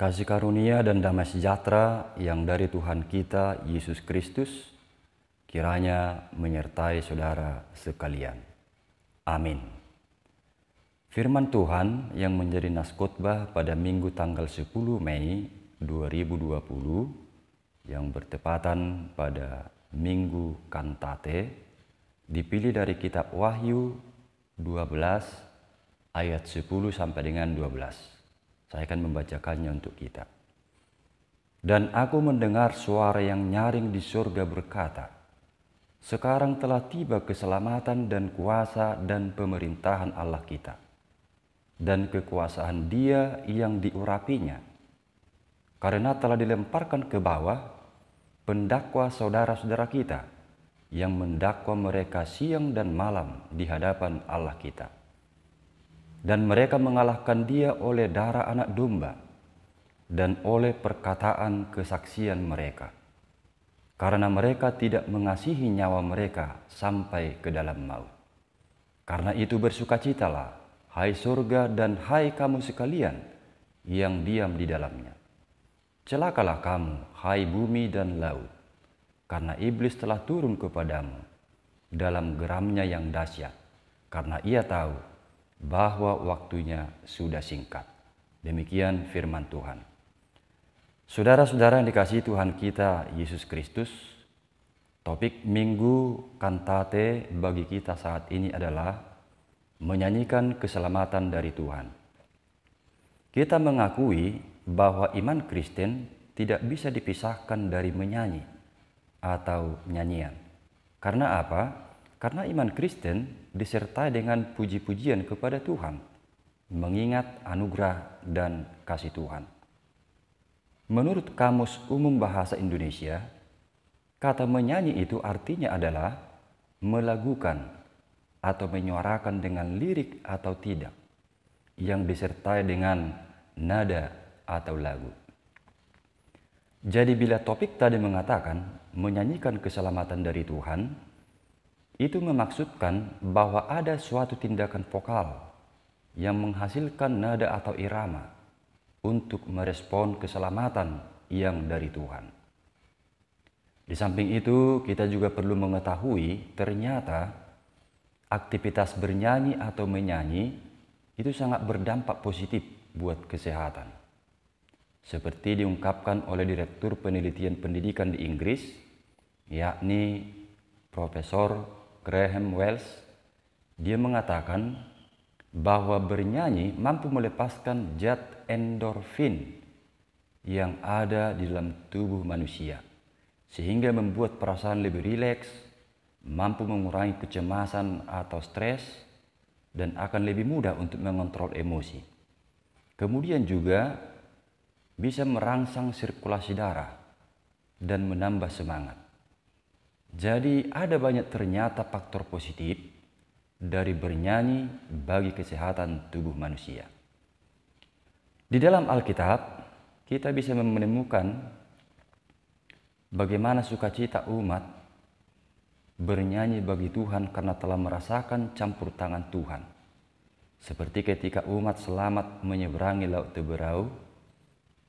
Kasih karunia dan damai sejahtera yang dari Tuhan kita Yesus Kristus kiranya menyertai saudara sekalian. Amin. Firman Tuhan yang menjadi nas khotbah pada Minggu tanggal 10 Mei 2020 yang bertepatan pada Minggu Kantate dipilih dari kitab Wahyu 12 ayat 10 sampai dengan 12. Saya akan membacakannya untuk kita. Dan aku mendengar suara yang nyaring di surga berkata, "Sekarang telah tiba keselamatan dan kuasa dan pemerintahan Allah kita, dan kekuasaan Dia yang diurapinya, karena telah dilemparkan ke bawah pendakwa saudara-saudara kita yang mendakwa mereka siang dan malam di hadapan Allah kita. Dan mereka mengalahkan Dia oleh darah anak domba dan oleh perkataan kesaksian mereka, karena mereka tidak mengasihi nyawa mereka sampai ke dalam maut. Karena itu bersukacitalah, hai surga dan hai kamu sekalian yang diam di dalamnya. Celakalah kamu, hai bumi dan laut, karena iblis telah turun kepadamu dalam geramnya yang dahsyat, karena ia tahu bahwa waktunya sudah singkat." Demikian firman Tuhan. Saudara-saudara yang dikasihi Tuhan kita Yesus Kristus, topik Minggu Kantate bagi kita saat ini adalah menyanyikan keselamatan dari Tuhan. Kita mengakui bahwa iman Kristen tidak bisa dipisahkan dari menyanyi atau nyanyian. Karena apa? Karena iman Kristen disertai dengan puji-pujian kepada Tuhan, mengingat anugerah dan kasih Tuhan. Menurut Kamus Umum Bahasa Indonesia, kata menyanyi itu artinya adalah melagukan atau menyuarakan dengan lirik atau tidak, yang disertai dengan nada atau lagu. Jadi bila topik tadi mengatakan menyanyikan keselamatan dari Tuhan, itu memaksudkan bahwa ada suatu tindakan vokal yang menghasilkan nada atau irama untuk merespon keselamatan yang dari Tuhan. Di samping itu, kita juga perlu mengetahui ternyata aktivitas bernyanyi atau menyanyi itu sangat berdampak positif buat kesehatan. Seperti diungkapkan oleh Direktur Penelitian Pendidikan di Inggris, yakni Profesor Graham Wells. Dia mengatakan bahwa bernyanyi mampu melepaskan zat endorfin yang ada di dalam tubuh manusia, sehingga membuat perasaan lebih rileks, mampu mengurangi kecemasan atau stres, dan akan lebih mudah untuk mengontrol emosi. Kemudian juga bisa merangsang sirkulasi darah dan menambah semangat. Jadi ada banyak ternyata faktor positif dari bernyanyi bagi kesehatan tubuh manusia. Di dalam Alkitab, kita bisa menemukan bagaimana sukacita umat bernyanyi bagi Tuhan karena telah merasakan campur tangan Tuhan. Seperti ketika umat selamat menyeberangi Laut Teberau,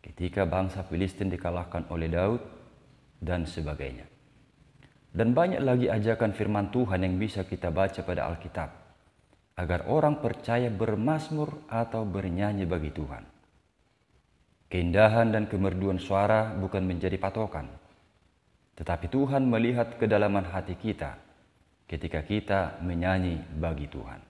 ketika bangsa Filistin dikalahkan oleh Daud, dan sebagainya. Dan banyak lagi ajakan firman Tuhan yang bisa kita baca pada Alkitab, agar orang percaya bermazmur atau bernyanyi bagi Tuhan. Keindahan dan kemerduan suara bukan menjadi patokan, tetapi Tuhan melihat kedalaman hati kita ketika kita menyanyi bagi Tuhan.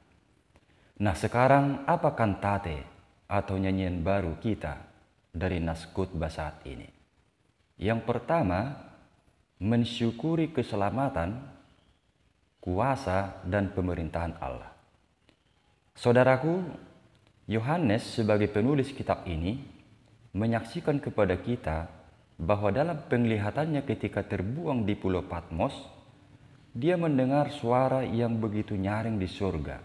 Nah, sekarang apa kantate atau nyanyian baru kita dari nas khotbah saat ini? Yang pertama, mensyukuri keselamatan, kuasa, dan pemerintahan Allah. Saudaraku, Yohanes sebagai penulis kitab ini menyaksikan kepada kita bahwa dalam penglihatannya ketika terbuang di Pulau Patmos, dia mendengar suara yang begitu nyaring di surga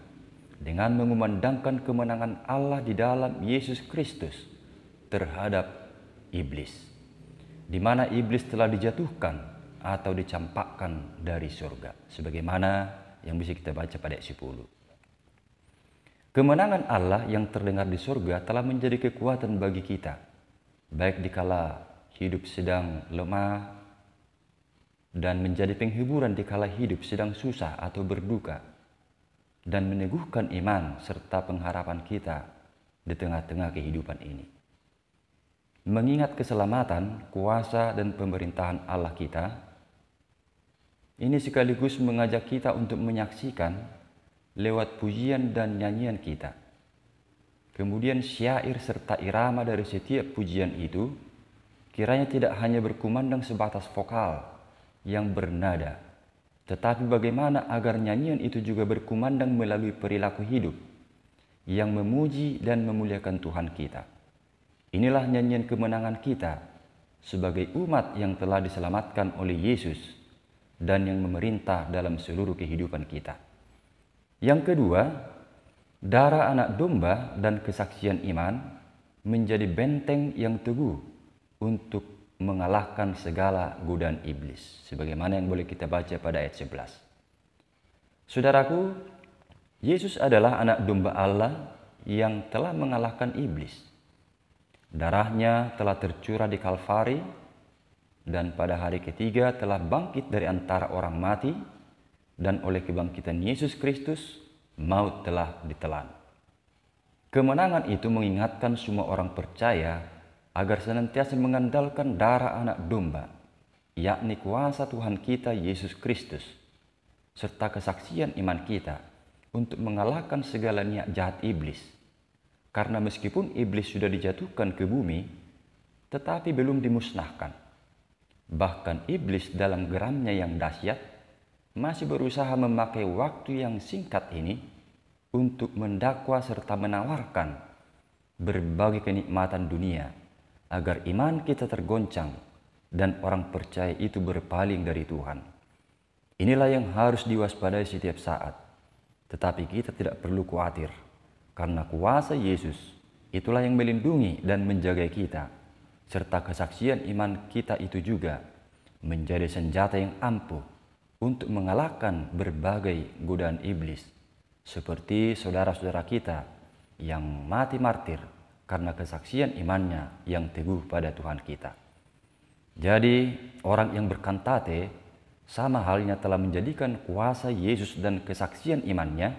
dengan mengumandangkan kemenangan Allah di dalam Yesus Kristus terhadap iblis, di mana iblis telah dijatuhkan atau dicampakkan dari surga, sebagaimana yang bisa kita baca pada ayat 10. Kemenangan Allah yang terdengar di surga telah menjadi kekuatan bagi kita baik dikala hidup sedang lemah dan menjadi penghiburan dikala hidup sedang susah atau berduka, dan meneguhkan iman serta pengharapan kita di tengah-tengah kehidupan ini. Mengingat keselamatan, kuasa, dan pemerintahan Allah kita, ini sekaligus mengajak kita untuk menyaksikan lewat pujian dan nyanyian kita. Kemudian syair serta irama dari setiap pujian itu kiranya tidak hanya berkumandang sebatas vokal yang bernada, tetapi bagaimana agar nyanyian itu juga berkumandang melalui perilaku hidup yang memuji dan memuliakan Tuhan kita. Inilah nyanyian kemenangan kita sebagai umat yang telah diselamatkan oleh Yesus dan yang memerintah dalam seluruh kehidupan kita. Yang kedua, darah anak domba dan kesaksian iman menjadi benteng yang teguh untuk mengalahkan segala godaan iblis, sebagaimana yang boleh kita baca pada ayat 11. Saudaraku, Yesus adalah anak domba Allah yang telah mengalahkan iblis. Darahnya telah tercurah di Kalvari, dan pada hari ketiga telah bangkit dari antara orang mati, dan oleh kebangkitan Yesus Kristus, maut telah ditelan. Kemenangan itu mengingatkan semua orang percaya agar senantiasa mengandalkan darah anak domba, yakni kuasa Tuhan kita Yesus Kristus, serta kesaksian iman kita untuk mengalahkan segala niat jahat iblis. Karena meskipun iblis sudah dijatuhkan ke bumi, tetapi belum dimusnahkan. Bahkan iblis dalam geramnya yang dahsyat masih berusaha memakai waktu yang singkat ini untuk mendakwa serta menawarkan berbagai kenikmatan dunia agar iman kita tergoncang dan orang percaya itu berpaling dari Tuhan. Inilah yang harus diwaspadai setiap saat. Tetapi kita tidak perlu khawatir, karena kuasa Yesus itulah yang melindungi dan menjaga kita, serta kesaksian iman kita itu juga menjadi senjata yang ampuh untuk mengalahkan berbagai godaan iblis, seperti saudara-saudara kita yang mati martir karena kesaksian imannya yang teguh pada Tuhan kita. Jadi orang yang berkantate sama halnya telah menjadikan kuasa Yesus dan kesaksian imannya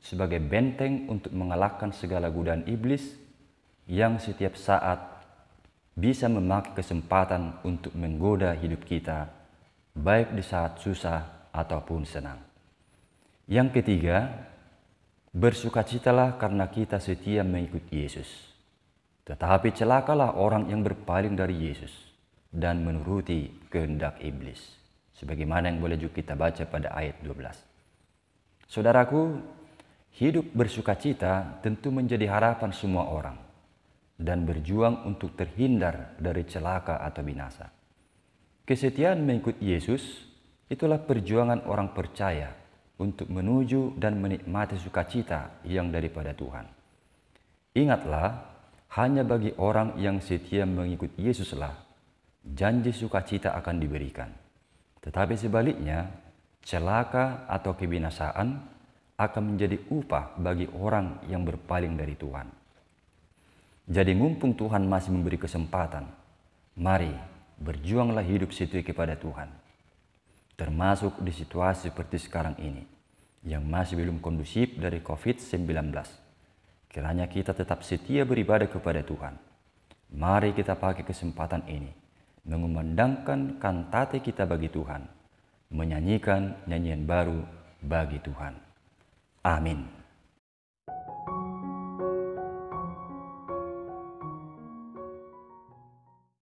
sebagai benteng untuk mengalahkan segala godaan iblis yang setiap saat bisa memakai kesempatan untuk menggoda hidup kita, baik di saat susah ataupun senang. Yang ketiga, bersukacitalah karena kita setia mengikut Yesus. Tetapi celakalah orang yang berpaling dari Yesus dan menuruti kehendak iblis, sebagaimana yang boleh juga kita baca pada ayat 12. Saudaraku, hidup bersukacita tentu menjadi harapan semua orang dan berjuang untuk terhindar dari celaka atau binasa. Kesetiaan mengikut Yesus itulah perjuangan orang percaya untuk menuju dan menikmati sukacita yang daripada Tuhan. Ingatlah, hanya bagi orang yang setia mengikut Yesuslah janji sukacita akan diberikan. Tetapi sebaliknya, celaka atau kebinasaan akan menjadi upah bagi orang yang berpaling dari Tuhan. Jadi mumpung Tuhan masih memberi kesempatan, mari berjuanglah hidup setia kepada Tuhan. Termasuk di situasi seperti sekarang ini, yang masih belum kondusif dari COVID-19. Kiranya kita tetap setia beribadah kepada Tuhan. Mari kita pakai kesempatan ini, mengumandangkan kantate kita bagi Tuhan, menyanyikan nyanyian baru bagi Tuhan. Amin.